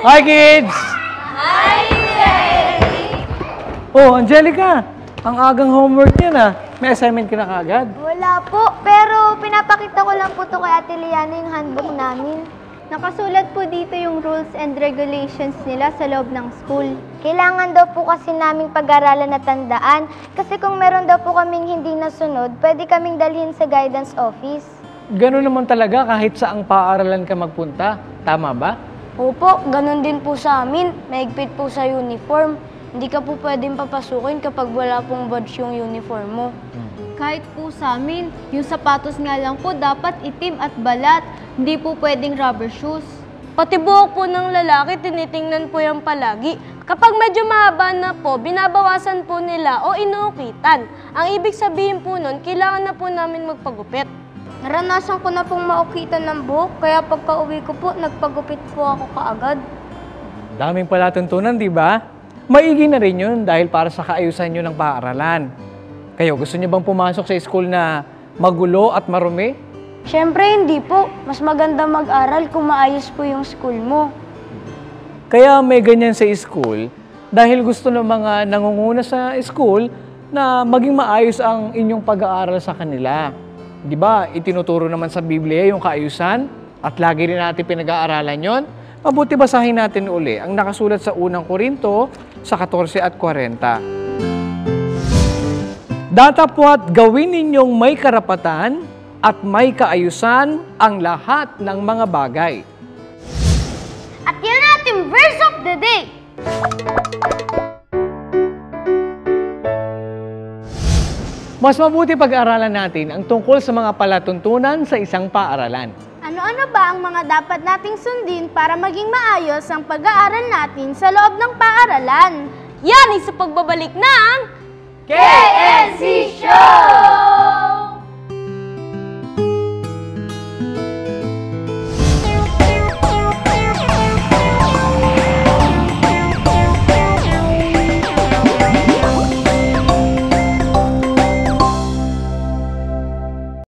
Hi, kids! Hi, Ray! Oh, Angelica, ang agang homework niya na. May assignment ka na kaagad? Wala po, pero pinapakita ko lang po to kay Ate Liana yung handbook namin. Nakasulat po dito yung rules and regulations nila sa loob ng school. Kailangan daw po kasi naming pag-aralan na tandaan kasi kung meron daw po kaming hindi nasunod, pwede kaming dalhin sa guidance office. Ganun naman talaga kahit saang paaralan ka magpunta. Tama ba? Opo, ganun din po sa amin. Mahigpit po sa uniform. Hindi ka po pwedeng papasukin kapag wala pong badge yung uniform mo. Kahit po sa amin, yung sapatos nga lang po dapat itim at balat. Hindi po pwedeng rubber shoes. Pati buhok po ng lalaki, tinitingnan po yan palagi. Kapag medyo mahaba na po, binabawasan po nila o inuukitan. Ang ibig sabihin po nun, kailangan na po namin magpagupit. Naranasan ko na pong maukitan ng buhok, kaya pagka-uwi ko po, nagpagupit po ako kaagad. Daming palatuntunan, di ba? Maigi na rin yun dahil para sa kaayusan nyo ng paaralan. Kayo, gusto nyo bang pumasok sa school na magulo at marumi? Siyempre hindi po. Mas maganda mag-aral kung maayos po yung school mo. Kaya may ganyan sa school dahil gusto ng mga nangunguna sa school na maging maayos ang inyong pag-aaral sa kanila. Di ba, itinuturo naman sa Biblia yung kaayusan at lagi rin natin pinag-aaralan yon. Mabuti basahin natin uli ang nakasulat sa unang Korinto sa 14 at 40. Datapwat gawin ninyong may karapatan at may kaayusan ang lahat ng mga bagay. At yan natin verse of the day! Mas mabuti pag-aralan natin ang tungkol sa mga palatuntunan sa isang paaralan. Ano-ano ba ang mga dapat nating sundin para maging maayos ang pag-aaral natin sa loob ng paaralan? Yan ay sa pagbabalik ng KNC Show!